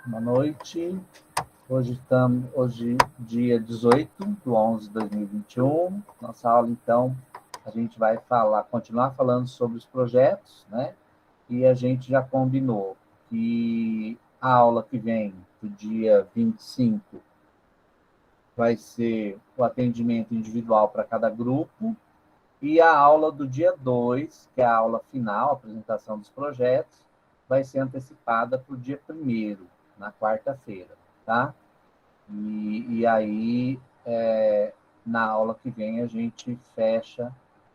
Boa noite. Hoje dia 18/11/2021. Nossa aula, então, a gente vai continuar falando sobre os projetos, né? E a gente já combinou que a aula que vem, do dia 25, vai ser o atendimento individual para cada grupo, e a aula do dia 2, que é a aula final, a apresentação dos projetos, vai ser antecipada para o dia 1º, na quarta-feira, tá? E aí, na aula que vem, a gente fecha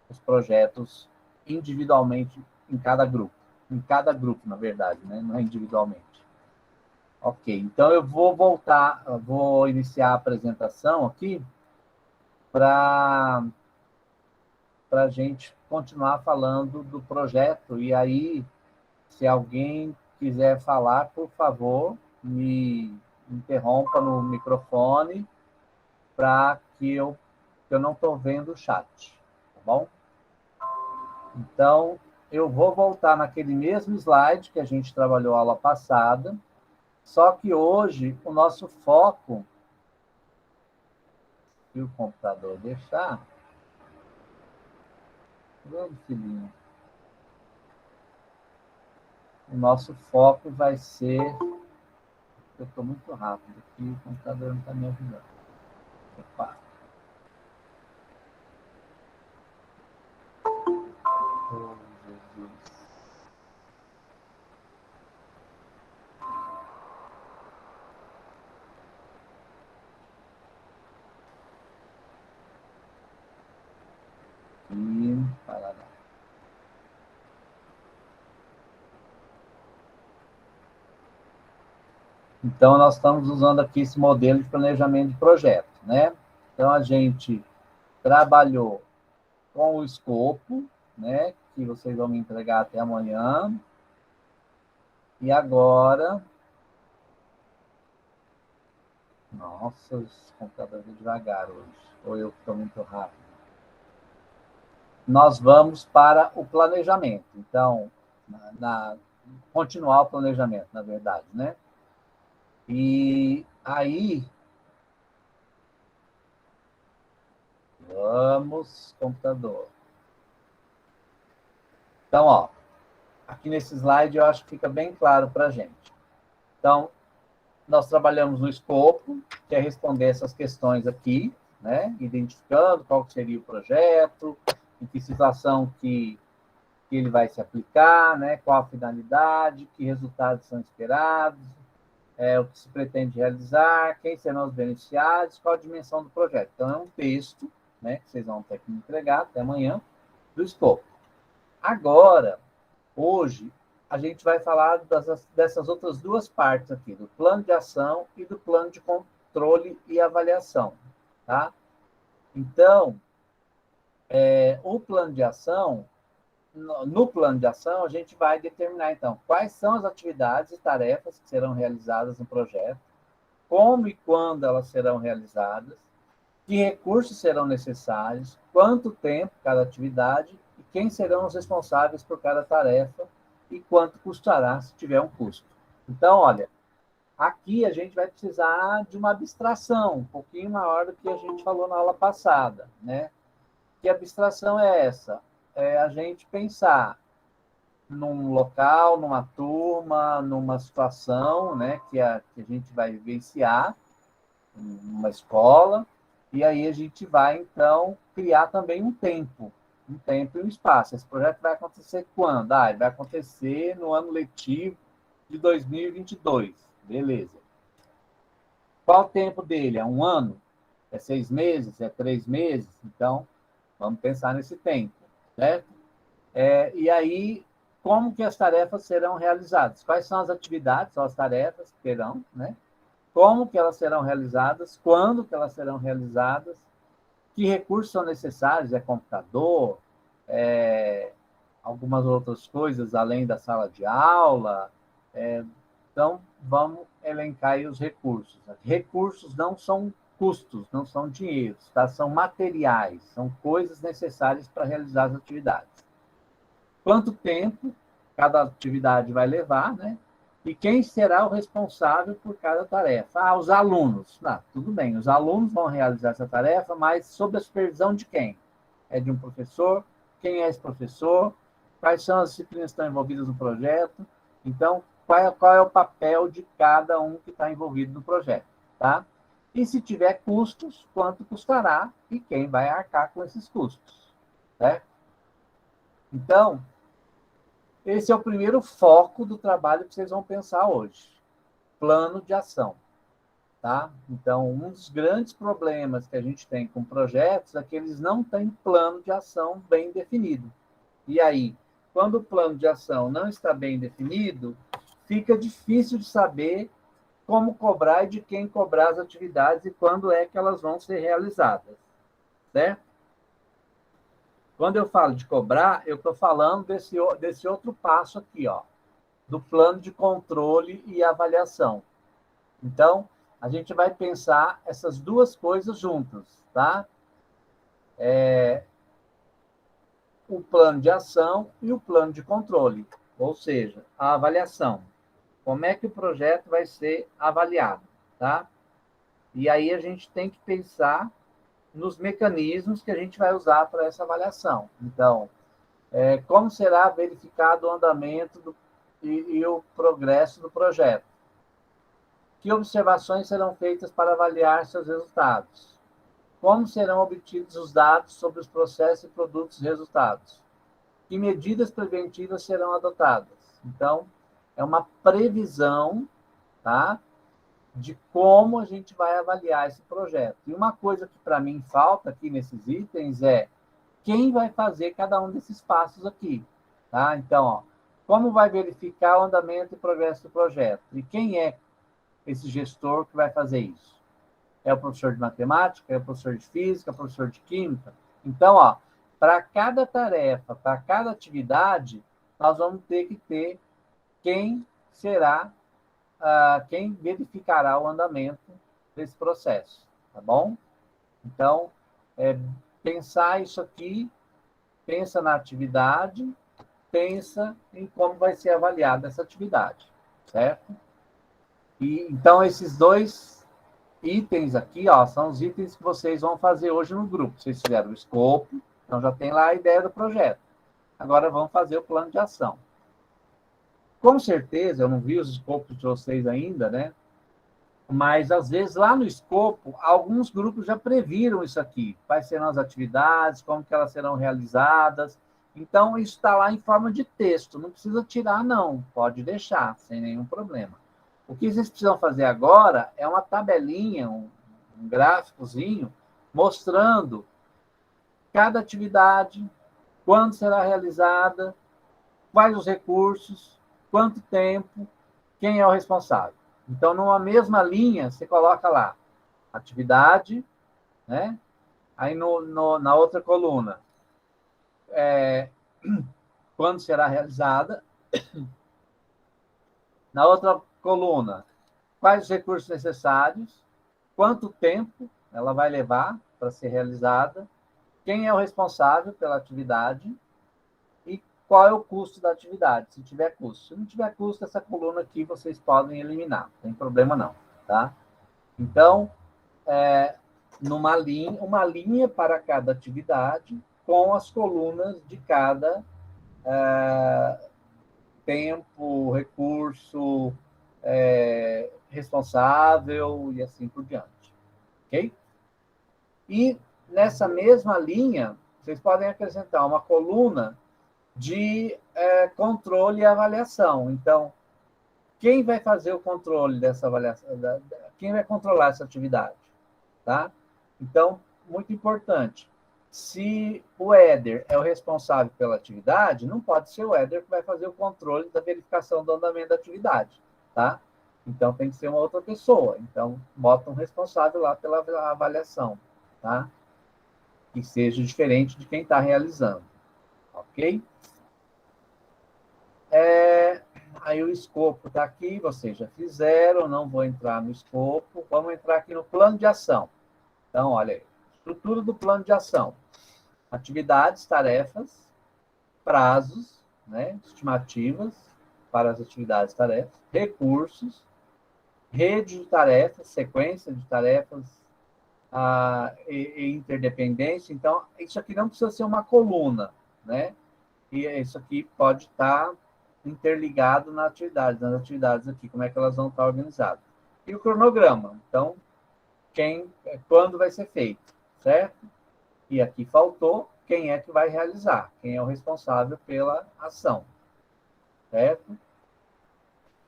os projetos individualmente em cada grupo. Em cada grupo, na verdade, né? Não é individualmente. Ok, então eu vou iniciar a apresentação aqui para a gente continuar falando do projeto. E aí, se alguém quiser falar, por favor, me interrompa no microfone, para que eu não estou vendo o chat, tá bom? Então, eu vou voltar naquele mesmo slide que a gente trabalhou a aula passada, só que hoje o nosso foco, se o computador deixar... Vamos, filhinho. O nosso foco vai ser... Eu estou muito rápido aqui, o computador não está me ajudando. Opa. Oh, Jesus. E parará. Então, nós estamos usando aqui esse modelo de planejamento de projeto, né? Então, a gente trabalhou com o escopo, né? Que vocês vão me entregar até amanhã. E agora... Nossa, os computadores é devagar hoje. Ou eu estou muito rápido. Nós vamos para o planejamento. Então, continuar o planejamento, na verdade, né? E aí... Vamos, computador. Então, ó, aqui nesse slide eu acho que fica bem claro para a gente. Então, nós trabalhamos no escopo, que é responder essas questões aqui, né? Identificando qual seria o projeto, em que situação que ele vai se aplicar, né? Qual a finalidade, que resultados são esperados, o que se pretende realizar, quem serão os beneficiados, qual a dimensão do projeto. Então, é um texto, né? Que vocês vão ter que me entregar até amanhã, do escopo. Agora, hoje, a gente vai falar dessas outras duas partes aqui, do plano de ação e do plano de controle e avaliação, tá? Então, o plano de ação, no plano de ação, a gente vai determinar, então, quais são as atividades e tarefas que serão realizadas no projeto, como e quando elas serão realizadas, que recursos serão necessários, quanto tempo cada atividade e quem serão os responsáveis por cada tarefa e quanto custará se tiver um custo. Então, olha, aqui a gente vai precisar de uma abstração um pouquinho maior do que a gente falou na aula passada, né? Que abstração é essa? É a gente pensar num local, numa turma, numa situação, né, que a gente vai vivenciar, numa escola, e aí a gente vai, então, criar também um tempo e um espaço. Esse projeto vai acontecer quando? Ele vai acontecer no ano letivo de 2022. Beleza. Qual o tempo dele? É 1 ano? É 6 meses? É 3 meses? Então, vamos pensar nesse tempo, certo? E aí, como que as tarefas serão realizadas? Quais são as atividades, ou as tarefas que terão, né? Como que elas serão realizadas, quando que elas serão realizadas, que recursos são necessários, computador, algumas outras coisas além da sala de aula. Então, vamos elencar aí os recursos. Recursos não são custos, não são dinheiros, tá? São materiais, são coisas necessárias para realizar as atividades. Quanto tempo cada atividade vai levar, né? E quem será o responsável por cada tarefa? Ah, os alunos. Ah, tudo bem, os alunos vão realizar essa tarefa, mas sob a supervisão de quem? É de um professor? Quem é esse professor? Quais são as disciplinas que estão envolvidas no projeto? Então, qual é o papel de cada um que está envolvido no projeto, tá? E se tiver custos, quanto custará e quem vai arcar com esses custos, né? Então, esse é o primeiro foco do trabalho que vocês vão pensar hoje. Plano de ação, tá? Então, um dos grandes problemas que a gente tem com projetos é que eles não têm plano de ação bem definido. E aí, quando o plano de ação não está bem definido, fica difícil de saber como cobrar e de quem cobrar as atividades e quando é que elas vão ser realizadas, certo? Quando eu falo de cobrar, eu estou falando desse outro passo aqui, ó, do plano de controle e avaliação. Então, a gente vai pensar essas duas coisas juntas, tá? O plano de ação e o plano de controle, ou seja, a avaliação. Como é que o projeto vai ser avaliado, tá? E aí a gente tem que pensar nos mecanismos que a gente vai usar para essa avaliação. Então, como será verificado o andamento e o progresso do projeto? Que observações serão feitas para avaliar seus resultados? Como serão obtidos os dados sobre os processos e produtos resultados? Que medidas preventivas serão adotadas? Então, é uma previsão, tá, de como a gente vai avaliar esse projeto. E uma coisa que para mim falta aqui nesses itens é quem vai fazer cada um desses passos aqui, tá? Então, ó, como vai verificar o andamento e progresso do projeto? E quem é esse gestor que vai fazer isso? É o professor de matemática, é o professor de física, é o professor de química. Então, ó, para cada tarefa, para cada atividade, nós vamos ter que ter quem será, quem verificará o andamento desse processo, tá bom? Então, pensar isso aqui, pensa na atividade, pensa em como vai ser avaliada essa atividade, certo? E então esses dois itens aqui, ó, são os itens que vocês vão fazer hoje no grupo. Vocês fizeram o escopo, então já tem lá a ideia do projeto. Agora vamos fazer o plano de ação. Com certeza, eu não vi os escopos de vocês ainda, né? Mas, às vezes, lá no escopo, alguns grupos já previram isso aqui. Quais serão as atividades, como que elas serão realizadas. Então, isso está lá em forma de texto. Não precisa tirar, não. Pode deixar, sem nenhum problema. O que vocês precisam fazer agora é uma tabelinha, um gráficozinho, mostrando cada atividade, quando será realizada, quais os recursos, quanto tempo, quem é o responsável. Então, numa mesma linha, você coloca lá atividade, né? Aí na outra coluna, quando será realizada. Na outra coluna, quais os recursos necessários, quanto tempo ela vai levar para ser realizada, quem é o responsável pela atividade e qual é o custo da atividade, se tiver custo. Se não tiver custo, essa coluna aqui vocês podem eliminar, não tem problema não, tá? Então, uma linha para cada atividade com as colunas de cada tempo, recurso, responsável e assim por diante, ok? E nessa mesma linha, vocês podem acrescentar uma coluna de controle e avaliação. Então, quem vai fazer o controle dessa avaliação? Quem vai controlar essa atividade? Tá? Então, muito importante. Se o Éder é o responsável pela atividade, não pode ser o Éder que vai fazer o controle da verificação do andamento da atividade, tá? Então, tem que ser uma outra pessoa. Então, bota um responsável lá pela avaliação, tá? Que seja diferente de quem está realizando, ok? Aí o escopo está aqui, vocês já fizeram, não vou entrar no escopo, vamos entrar aqui no plano de ação. Então, olha aí, estrutura do plano de ação. Atividades, tarefas, prazos, né, estimativas, para as atividades e tarefas, recursos, rede de tarefas, sequência de tarefas e interdependência. Então, isso aqui não precisa ser uma coluna, né? E isso aqui pode estar interligado nas atividades aqui, como é que elas vão estar organizadas. E o cronograma, então, quando vai ser feito, certo? E aqui faltou quem é que vai realizar, quem é o responsável pela ação, certo?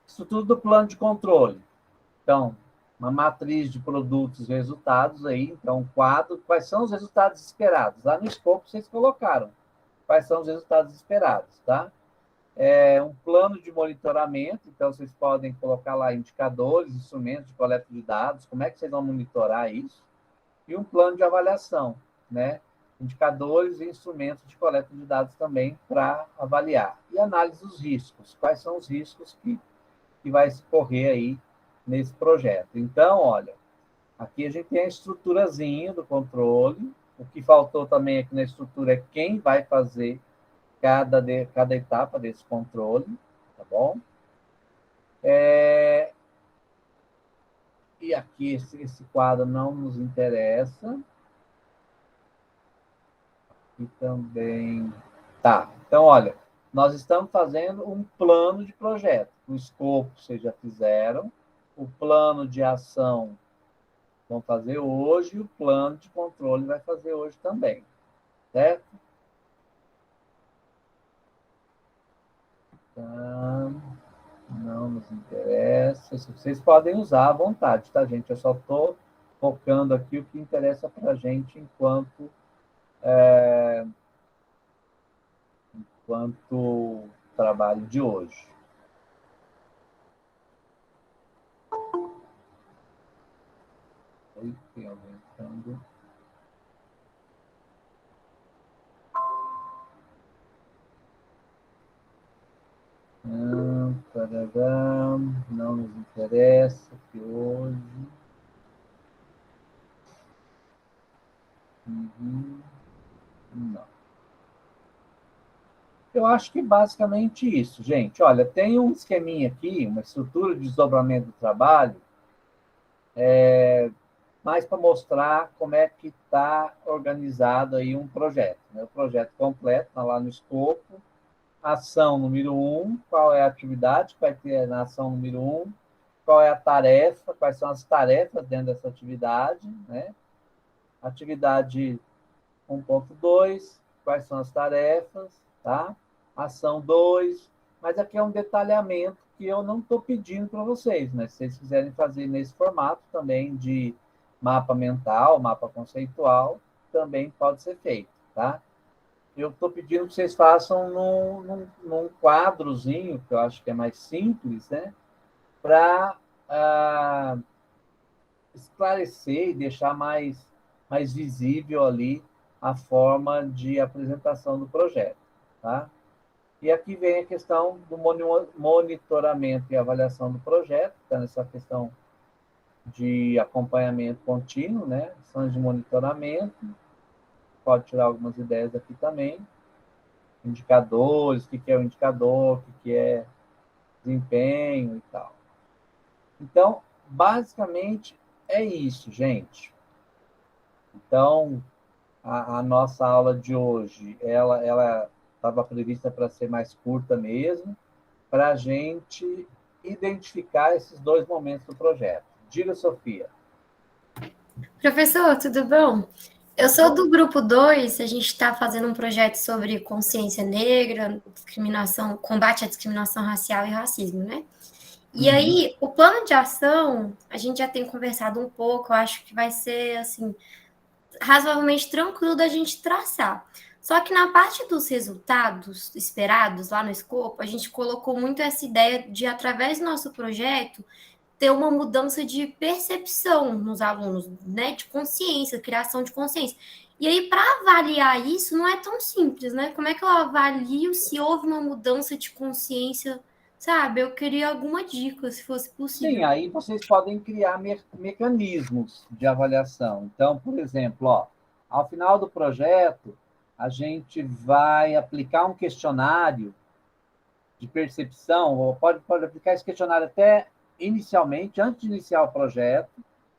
Isso tudo do plano de controle. Então, uma matriz de produtos e resultados aí, então, um quadro, quais são os resultados esperados? Lá no escopo vocês colocaram quais são os resultados esperados, tá? Um plano de monitoramento, então vocês podem colocar lá indicadores, instrumentos de coleta de dados, como é que vocês vão monitorar isso? E um plano de avaliação, né? Indicadores e instrumentos de coleta de dados também para avaliar. E análise dos riscos, quais são os riscos que vai se correr aí nesse projeto. Então, olha, aqui a gente tem a estruturazinha do controle, o que faltou também aqui na estrutura é quem vai fazer cada etapa desse controle, tá bom? E aqui esse quadro não nos interessa. E também... Tá, então, olha, nós estamos fazendo um plano de projeto. O escopo vocês já fizeram, o plano de ação vão fazer hoje, e o plano de controle vai fazer hoje também, certo? Então, não nos interessa. Vocês podem usar à vontade, tá, gente? Eu só estou focando aqui o que interessa para a gente enquanto trabalho de hoje. Tem alguém falando? Não nos interessa que hoje. Não. Eu acho que basicamente isso, gente. Olha, tem um esqueminha aqui, uma estrutura de desdobramento do trabalho, mais para mostrar como é que está organizado aí um projeto. Né? O projeto completo está lá no escopo. Ação número 1, qual é a atividade que vai ter na ação número 1, qual é a tarefa, quais são as tarefas dentro dessa atividade, né? Atividade 1.2, quais são as tarefas, tá? Ação 2, mas aqui é um detalhamento que eu não estou pedindo para vocês, mas se vocês quiserem fazer nesse formato também de mapa mental, mapa conceitual, também pode ser feito, tá? Eu estou pedindo que vocês façam num quadrozinho, que eu acho que é mais simples, né? Para esclarecer e deixar mais visível ali a forma de apresentação do projeto, tá? E aqui vem a questão do monitoramento e avaliação do projeto, tá nessa questão de acompanhamento contínuo, né? Ações de monitoramento, pode tirar algumas ideias aqui também, indicadores, o que é o indicador, o que é desempenho e tal. Então, basicamente, é isso, gente. Então, a nossa aula de hoje, ela estava prevista para ser mais curta mesmo, para a gente identificar esses dois momentos do projeto. Diga, Sofia. Professor, tudo bom? Eu sou do grupo 2. A gente está fazendo um projeto sobre consciência negra, discriminação, combate à discriminação racial e racismo, né? E aí, o plano de ação, a gente já tem conversado um pouco, eu acho que vai ser, assim, razoavelmente tranquilo da gente traçar. Só que na parte dos resultados esperados lá no escopo, a gente colocou muito essa ideia de, através do nosso projeto, ter uma mudança de percepção nos alunos, né? De consciência, criação de consciência. E aí, para avaliar isso, não é tão simples, né? Como é que eu avalio se houve uma mudança de consciência, sabe? Eu queria alguma dica, se fosse Sim, possível. aí vocês podem criar mecanismos de avaliação. Então, por exemplo, ao final do projeto, a gente vai aplicar um questionário de percepção, ou pode aplicar esse questionário até inicialmente, antes de iniciar o projeto,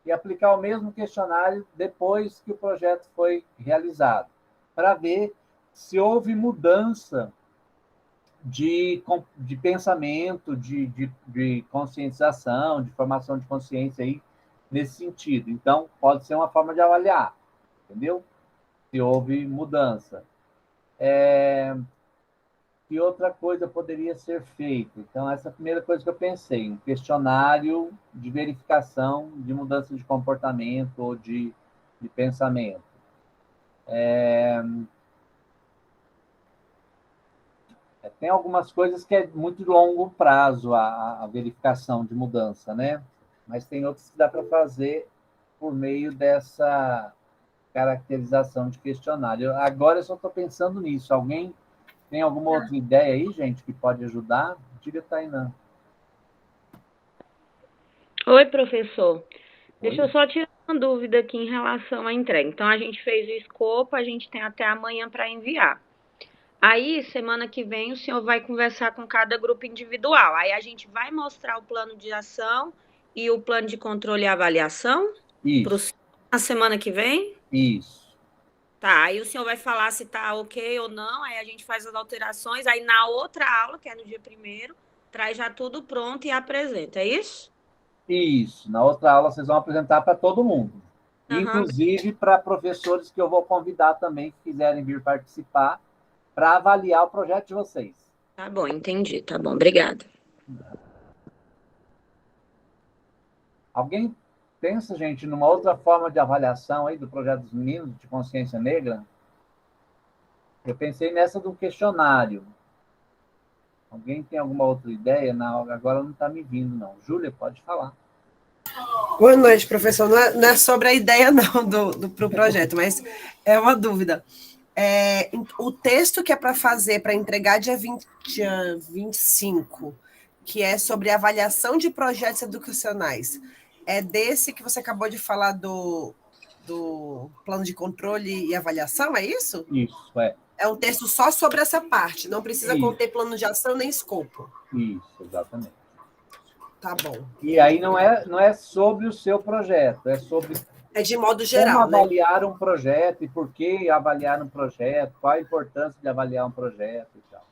e aplicar o mesmo questionário depois que o projeto foi realizado, para ver se houve mudança de pensamento, de conscientização, de formação de consciência aí, nesse sentido. Então, pode ser uma forma de avaliar, entendeu? Se houve mudança. Que outra coisa poderia ser feita? Então, essa é a primeira coisa que eu pensei, um questionário de verificação de mudança de comportamento ou de pensamento. Tem algumas coisas que é muito longo prazo a verificação de mudança, né? Mas tem outras que dá para fazer por meio dessa caracterização de questionário. Agora eu só estou pensando nisso. Alguém tem alguma outra ideia aí, gente, que pode ajudar? Diga, Tainã. Oi, professor. Deixa eu só tirar uma dúvida aqui em relação à entrega. Então, a gente fez o escopo, a gente tem até amanhã para enviar. Aí, semana que vem, o senhor vai conversar com cada grupo individual. Aí, a gente vai mostrar o plano de ação e o plano de controle e avaliação? Isso. Na semana que vem? Isso. Tá, aí o senhor vai falar se tá ok ou não, aí a gente faz as alterações, aí na outra aula, que é no dia 1º, traz já tudo pronto e apresenta, é isso? Isso. Na outra aula, vocês vão apresentar para todo mundo. Uhum. Inclusive para professores que eu vou convidar também, que quiserem vir participar, para avaliar o projeto de vocês. Tá bom, entendi. Tá bom, obrigada. Alguém pensa, gente, numa outra forma de avaliação aí do projeto dos meninos de consciência negra? Eu pensei nessa do questionário. Alguém tem alguma outra ideia? Não, agora não está me vindo, não. Júlia, pode falar. Boa noite, professor. Não é sobre a ideia, não, pro projeto, mas é uma dúvida. O texto que é para fazer, para entregar dia 25, que é sobre avaliação de projetos educacionais, é desse que você acabou de falar do plano de controle e avaliação, é isso? Isso, é. É um texto só sobre essa parte, não precisa conter plano de ação nem escopo. Isso, exatamente. Tá bom. E aí não é sobre o seu projeto, é sobre... É de modo geral, como avaliar um projeto e por que avaliar um projeto, qual a importância de avaliar um projeto e tal.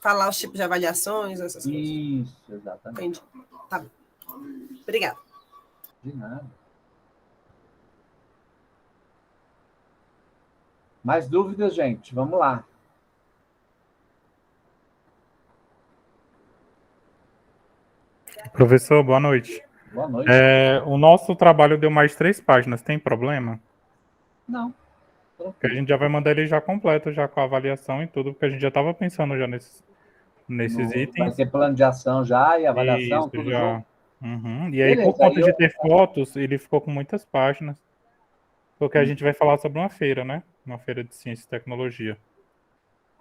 Falar os tipos de avaliações, essas coisas. Isso, exatamente. Entendi. Tá bom. Obrigada. De nada. Mais dúvidas, gente? Vamos lá. Professor, boa noite. Boa noite. O nosso trabalho deu mais 3 páginas, tem problema? Não. Porque a gente já vai mandar ele já completo, já com a avaliação e tudo, porque a gente já estava pensando já nesses itens. Vai ter plano de ação já e avaliação, isso, tudo já. junto? Uhum. E aí, Beleza, por conta de ter fotos, ele ficou com muitas páginas, porque a gente vai falar sobre uma feira, né? Uma feira de ciência e tecnologia.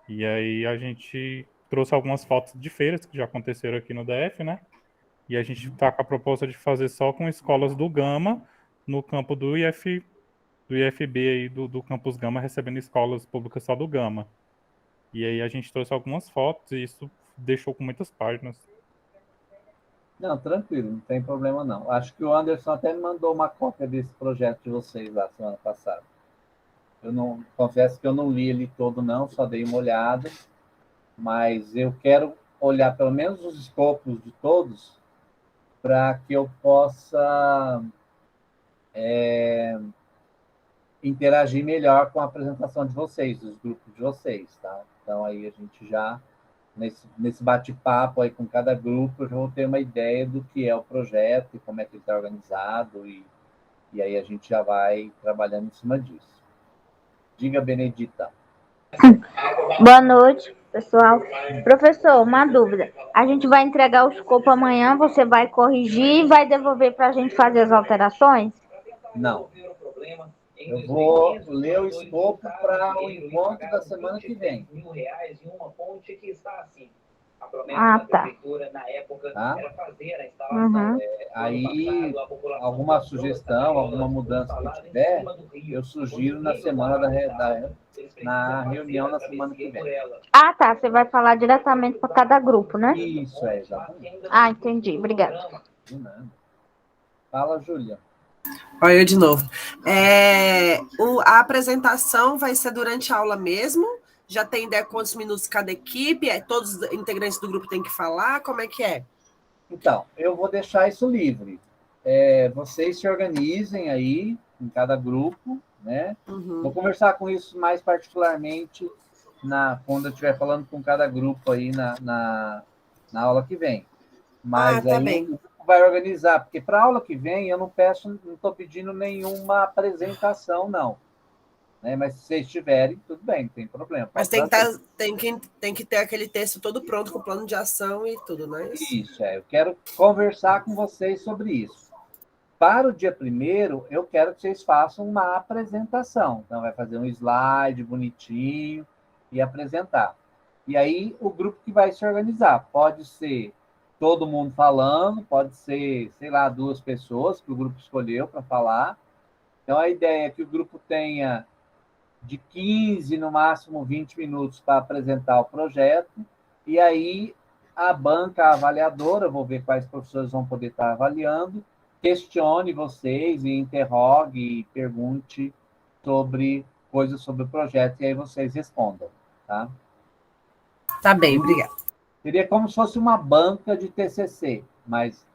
E aí a gente trouxe algumas fotos de feiras que já aconteceram aqui no DF, né? E a gente está com a proposta de fazer só com escolas do Gama, no campo do IFB aí, do Campus Gama, recebendo escolas públicas só do Gama. E aí a gente trouxe algumas fotos e isso deixou com muitas páginas. Não, tranquilo, não tem problema não. Acho que o Anderson até me mandou uma cópia desse projeto de vocês lá semana passada. Eu não confesso que eu não li ele todo não, só dei uma olhada, mas eu quero olhar pelo menos os escopos de todos para que eu possa interagir melhor com a apresentação de vocês, dos grupos de vocês, tá? Então, aí a gente já, nesse bate-papo aí com cada grupo, eu já vou ter uma ideia do que é o projeto e como é que ele está organizado, e aí a gente já vai trabalhando em cima disso. Diga, Benedita. Boa noite, pessoal. Professor, uma dúvida. A gente vai entregar o escopo amanhã, você vai corrigir e vai devolver para a gente fazer as alterações? Não. Eu vou ler o escopo para o encontro da semana que vem. Ah, tá. Tá? Uhum. Aí, alguma sugestão, alguma mudança que tiver, eu sugiro na semana na reunião na semana que vem. Ah, tá. Você vai falar diretamente para cada grupo, né? Isso, exatamente. Ah, entendi. Obrigada. De nada. Fala, Júlia. Olha eu de novo. A apresentação vai ser durante a aula mesmo? Já tem ideia quantos minutos cada equipe? Todos os integrantes do grupo têm que falar? Como é que é? Então, eu vou deixar isso livre. Vocês se organizem aí em cada grupo, né? Uhum. Vou conversar com isso mais particularmente quando eu estiver falando com cada grupo aí na aula que vem. Mas tá aí bem. o grupo vai organizar, porque para a aula que vem eu não estou pedindo nenhuma apresentação, não. Né? Mas se vocês tiverem, tudo bem, não tem problema. Mas tem que ter aquele texto todo pronto com plano de ação e tudo, não é isso? Isso, eu quero conversar com vocês sobre isso. Para o dia 1º, eu quero que vocês façam uma apresentação. Então, vai fazer um slide bonitinho e apresentar. E aí, o grupo que vai se organizar. Pode ser todo mundo falando, pode ser, sei lá, 2 pessoas que o grupo escolheu para falar. Então, a ideia é que o grupo tenha de 15, no máximo 20 minutos para apresentar o projeto. E aí, a banca avaliadora, vou ver quais professores vão poder estar avaliando, questione vocês e interrogue e pergunte coisas sobre o projeto, e aí vocês respondam, tá? Tá bem, obrigada. Seria como se fosse uma banca de TCC, mas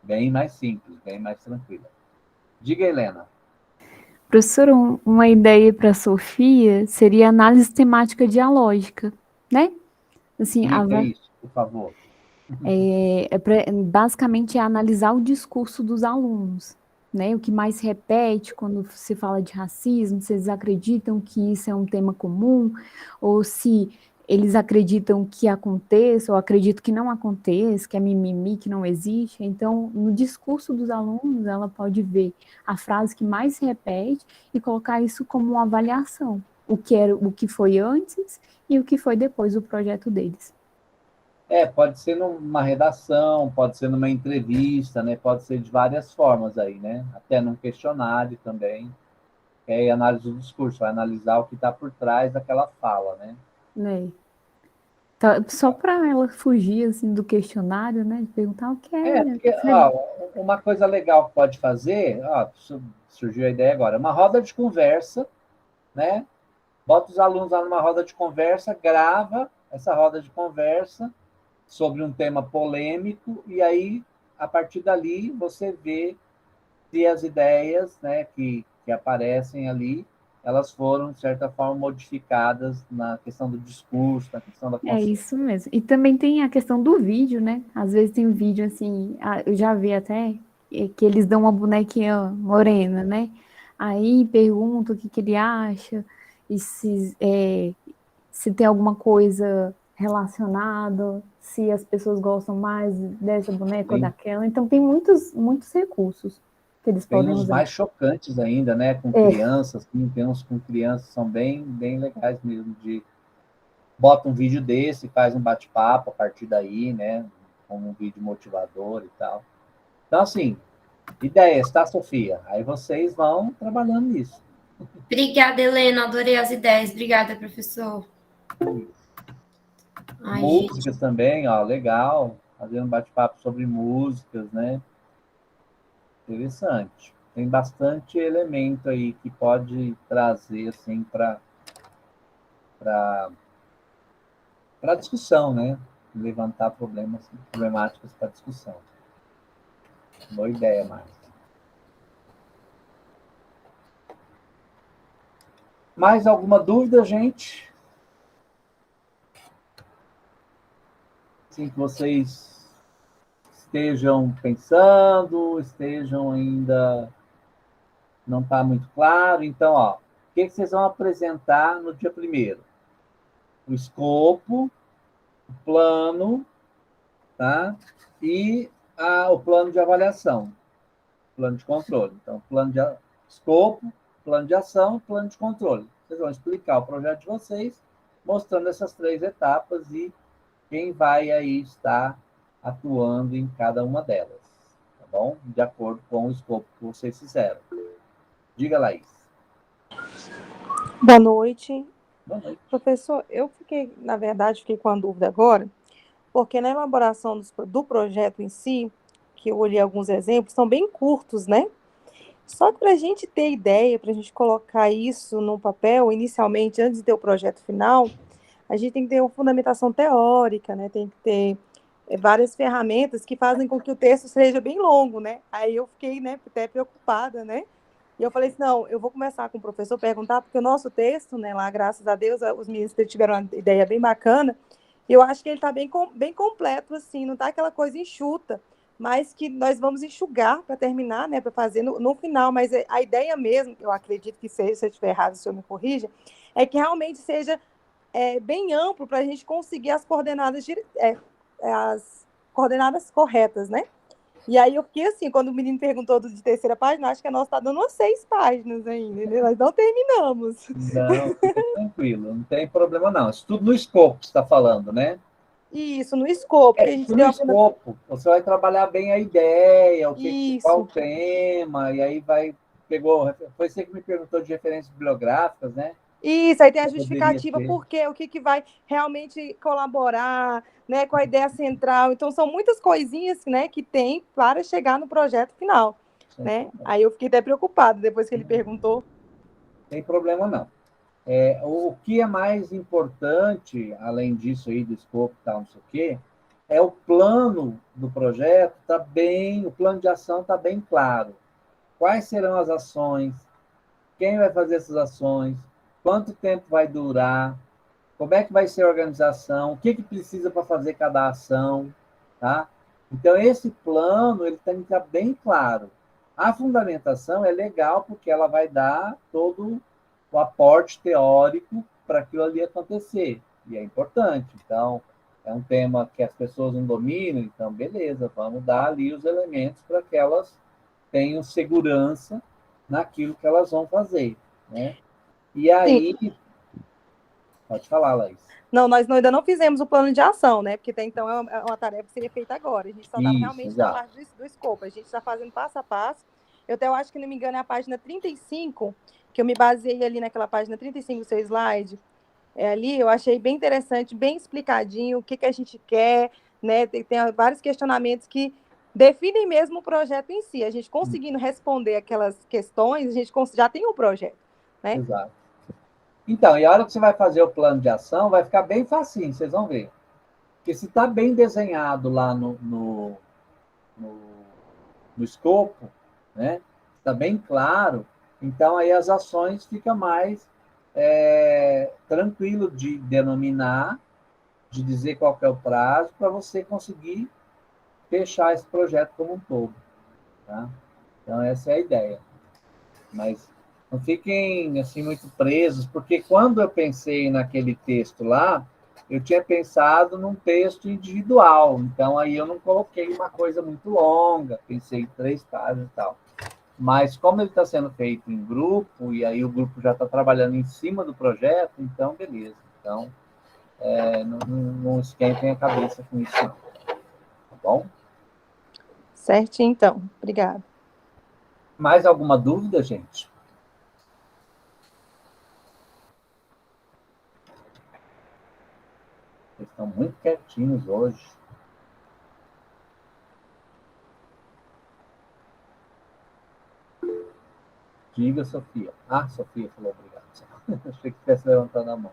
bem mais simples, bem mais tranquila. Diga, Helena. Professor, uma ideia para a Sofia seria análise temática dialógica, né? Assim, Diga isso, por favor. Basicamente é analisar o discurso dos alunos, né? O que mais se repete quando se fala de racismo, se eles acreditam que isso é um tema comum, ou se eles acreditam que aconteça, ou acreditam que não aconteça, que é mimimi, que não existe. Então, no discurso dos alunos, ela pode ver a frase que mais se repete e colocar isso como uma avaliação, o que foi antes e o que foi depois do projeto deles. Pode ser numa redação, pode ser numa entrevista, né? Pode ser de várias formas aí, né? Até num questionário também. E análise do discurso, vai analisar o que está por trás daquela fala, né? Tá, só para ela fugir assim, do questionário, né? De perguntar o que é. Porque, uma coisa legal que pode fazer, surgiu a ideia agora, uma roda de conversa, né? Bota os alunos lá numa roda de conversa, grava essa roda de conversa sobre um tema polêmico, e aí, a partir dali, você vê se as ideias, né, que aparecem ali, elas foram, de certa forma, modificadas na questão do discurso, na questão da consciência. É isso mesmo. E também tem a questão do vídeo, né? Às vezes tem um vídeo assim, eu já vi até, que eles dão uma bonequinha morena, né? Aí pergunta o que ele acha, e se tem alguma coisa relacionada, se as pessoas gostam mais dessa boneca ou daquela. Então tem muitos recursos que eles podem uns usar. mais chocantes ainda, né? Com crianças, tem uns com crianças, são bem, bem legais mesmo. Bota um vídeo desse, faz um bate-papo a partir daí, né? Com um vídeo motivador e tal. Então, assim, ideias, tá, Sofia? Aí vocês vão trabalhando nisso. Obrigada, Helena. Adorei as ideias. Obrigada, professor. Músicas também, legal. Fazer um bate-papo sobre músicas, né? Interessante. Tem bastante elemento aí que pode trazer, assim, para discussão, né? Levantar problemáticas para discussão. Boa ideia, Marcia. Mais alguma dúvida, gente? Assim que vocês estejam pensando, estejam ainda não está muito claro. Então, o que vocês vão apresentar no dia 1º? O escopo, o plano, tá? E o plano de avaliação, plano de controle. Então, plano de escopo, plano de ação, plano de controle. Vocês vão explicar o projeto de vocês, mostrando essas 3 etapas e quem vai aí estar atuando em cada uma delas, tá bom? De acordo com o escopo que vocês fizeram. Diga, Laís. Boa noite. Boa noite. Professor, eu fiquei, na verdade, fiquei com a dúvida agora, porque na elaboração do projeto em si, que eu olhei alguns exemplos, são bem curtos, né? Só que para a gente ter ideia, para a gente colocar isso no papel, inicialmente, antes de ter o projeto final, a gente tem que ter uma fundamentação teórica, né? Tem que ter várias ferramentas que fazem com que o texto seja bem longo, né? Aí eu fiquei, né, até preocupada, né? E eu falei assim, não, eu vou começar com o professor perguntar, porque o nosso texto, né, lá, graças a Deus, os meninos tiveram uma ideia bem bacana, e eu acho que ele está bem completo, assim, não está aquela coisa enxuta, mas que nós vamos enxugar para terminar, né, para fazer no final, mas a ideia mesmo, eu acredito que seja, se eu estiver errado, o senhor me corrija, é que realmente seja bem amplo para a gente conseguir as coordenadas corretas, né? E aí eu fiquei assim, quando o menino perguntou de terceira página, acho que a nossa está dando umas 6 páginas ainda, né? Nós não terminamos. Não, fica tranquilo, não tem problema não. Isso tudo no escopo que você está falando, né? Isso, no escopo, que a gente No deu escopo, você vai trabalhar bem a ideia, qual o Isso. tema, e aí foi você que me perguntou de referências bibliográficas, né? Isso, aí tem a Eu poderia justificativa, ter. por quê, o que vai realmente colaborar, né, com a ideia central. Então, são muitas coisinhas, né, que tem para chegar no projeto final, né? Aí eu fiquei até preocupada depois que ele perguntou. Não tem problema não. O que é mais importante, além disso aí do escopo e tal, não sei o quê, é o plano do projeto, o plano de ação está bem claro. Quais serão as ações? Quem vai fazer essas ações? Quanto tempo vai durar? Como é que vai ser a organização? O que precisa para fazer cada ação? Tá? Então, esse plano ele tem que estar bem claro. A fundamentação é legal porque ela vai dar todo o aporte teórico para aquilo ali acontecer. E é importante. Então, é um tema que as pessoas não dominam, então, beleza, vamos dar ali os elementos para que elas tenham segurança naquilo que elas vão fazer. Né? E aí. Sim. Pode falar, Laís. Não, nós ainda não fizemos o plano de ação, né? Porque até então é uma tarefa que seria feita agora. A gente só estava realmente na parte do escopo. A gente está fazendo passo a passo. Eu até acho que, não me engano, é a página 35, que eu me baseei ali naquela página 35 do seu slide. Ali eu achei bem interessante, bem explicadinho o que a gente quer, né? Tem vários questionamentos que definem mesmo o projeto em si. A gente conseguindo responder aquelas questões, a gente já tem um projeto, né? Exato. Então, e a hora que você vai fazer o plano de ação, vai ficar bem facinho, vocês vão ver. Porque se está bem desenhado lá no escopo, né? Está bem claro, então aí as ações ficam mais tranquilo de denominar, de dizer qual é o prazo, para você conseguir fechar esse projeto como um todo. Tá? Então, essa é a ideia. Mas não fiquem assim muito presos, porque quando eu pensei naquele texto lá, eu tinha pensado num texto individual, então aí eu não coloquei uma coisa muito longa, pensei em 3 páginas e tal. Mas como ele está sendo feito em grupo, e aí o grupo já está trabalhando em cima do projeto, então beleza. Então, não esquentem a cabeça com isso, não. Tá bom? Certinho, então. Obrigada. Mais alguma dúvida, gente? Vocês estão muito quietinhos hoje. Diga, Sofia. Ah, Sofia falou obrigado. Achei que estivesse levantando a mão.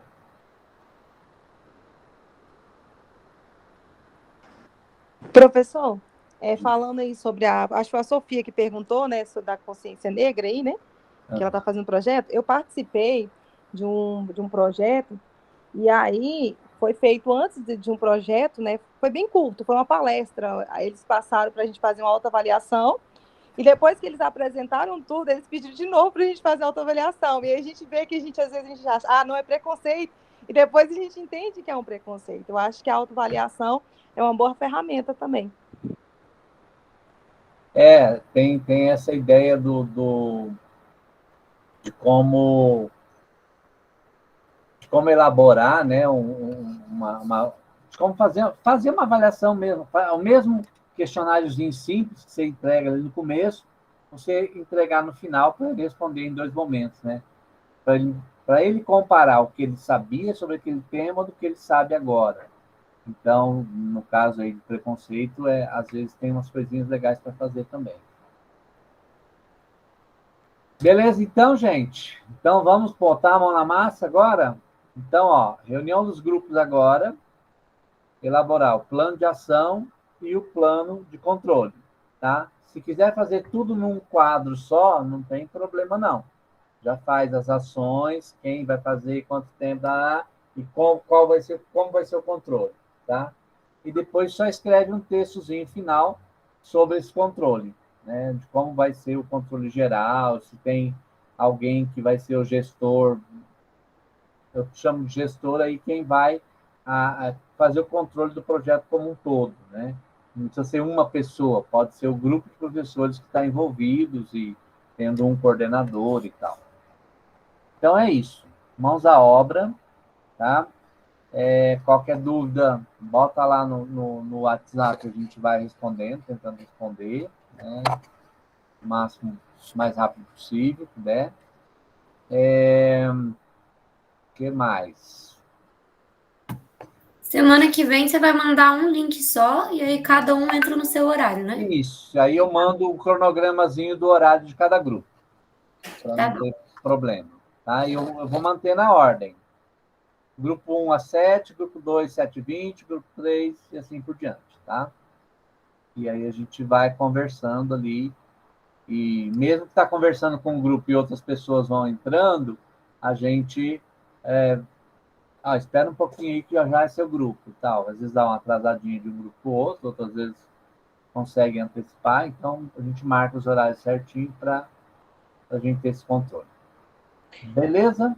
Professor, falando aí sobre acho que foi a Sofia que perguntou, né, sobre a consciência negra aí, né, que ela está fazendo projeto. Eu participei de um projeto, e aí foi feito antes de um projeto, né, foi bem curto, foi uma palestra, aí eles passaram para a gente fazer uma autoavaliação, e depois que eles apresentaram tudo, eles pediram de novo para a gente fazer autoavaliação, e aí a gente vê que às vezes a gente acha, não é preconceito, e depois a gente entende que é um preconceito. Eu acho que a autoavaliação é uma boa ferramenta também. Tem essa ideia de como elaborar, né, de como fazer uma avaliação mesmo. O mesmo questionáriozinho simples que você entrega ali no começo, você entregar no final para ele responder em 2 momentos, né? Para ele para ele comparar o que ele sabia sobre aquele tema do que ele sabe agora. Então, no caso aí de preconceito, às vezes tem umas coisinhas legais para fazer também. Beleza, então, gente? Então, vamos botar a mão na massa agora? Então, ó, reunião dos grupos agora, elaborar o plano de ação e o plano de controle, tá? Se quiser fazer tudo num quadro só, não tem problema, não. Já faz as ações, quem vai fazer, quanto tempo dá, e como vai ser o controle, tá? E depois só escreve um textozinho final sobre esse controle, né? De como vai ser o controle geral, se tem alguém que vai ser o gestor, eu chamo de gestor aí quem vai fazer o controle do projeto como um todo, né? Não precisa ser uma pessoa, pode ser o grupo de professores que está envolvidos e tendo um coordenador e tal. Então é isso. Mãos à obra, tá? Qualquer dúvida, bota lá no WhatsApp, a gente vai respondendo, tentando responder, né? O mais rápido possível, puder. O que mais? Semana que vem você vai mandar um link só e aí cada um entra no seu horário, né? Isso. Aí eu mando o cronogramazinho do horário de cada grupo, para Tá não bom. ter problema. Tá? Eu vou manter na ordem. Grupo 1 às 7, grupo 2, 7h20, grupo 3 e assim por diante, tá? E aí a gente vai conversando ali. E mesmo que está conversando com um grupo e outras pessoas vão entrando, a gente espera um pouquinho aí que já é seu grupo e tal. Às vezes dá uma atrasadinha de um grupo para o outro, outras vezes conseguem antecipar. Então, a gente marca os horários certinho para a gente ter esse controle. Beleza?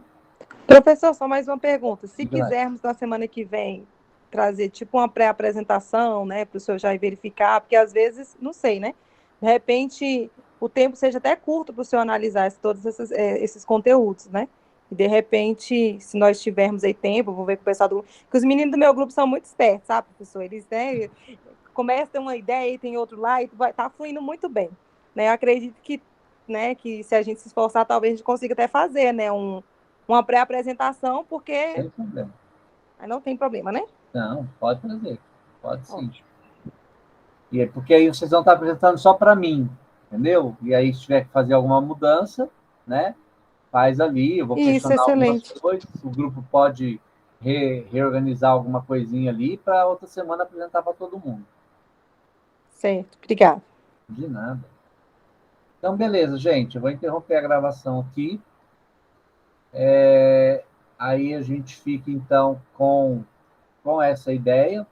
Professor, só mais uma pergunta. Se Diga lá. quisermos na semana que vem trazer tipo uma pré-apresentação, né, para o senhor já ir verificar, porque às vezes, não sei, né? De repente, o tempo seja até curto para o senhor analisar todos esses conteúdos, né? E de repente, se nós tivermos aí tempo, vou ver com o pessoal que os meninos do meu grupo são muito espertos, sabe, professor? Eles, né, começam a ter uma ideia e tem outro lá e tá fluindo muito bem, né? Eu acredito que, né, que se a gente se esforçar, talvez a gente consiga até fazer, né, uma pré-apresentação, porque Sem problema. aí não tem problema, né? Não, pode trazer. Pode sim. E é porque aí vocês vão estar apresentando só para mim, entendeu? E aí, se tiver que fazer alguma mudança, né? Faz ali, eu vou Isso, questionar algumas excelente. coisas, o grupo pode reorganizar alguma coisinha ali para outra semana apresentar para todo mundo. Certo, obrigada. De nada. Então, beleza, gente. Eu vou interromper a gravação aqui. Aí a gente fica, então, com essa ideia,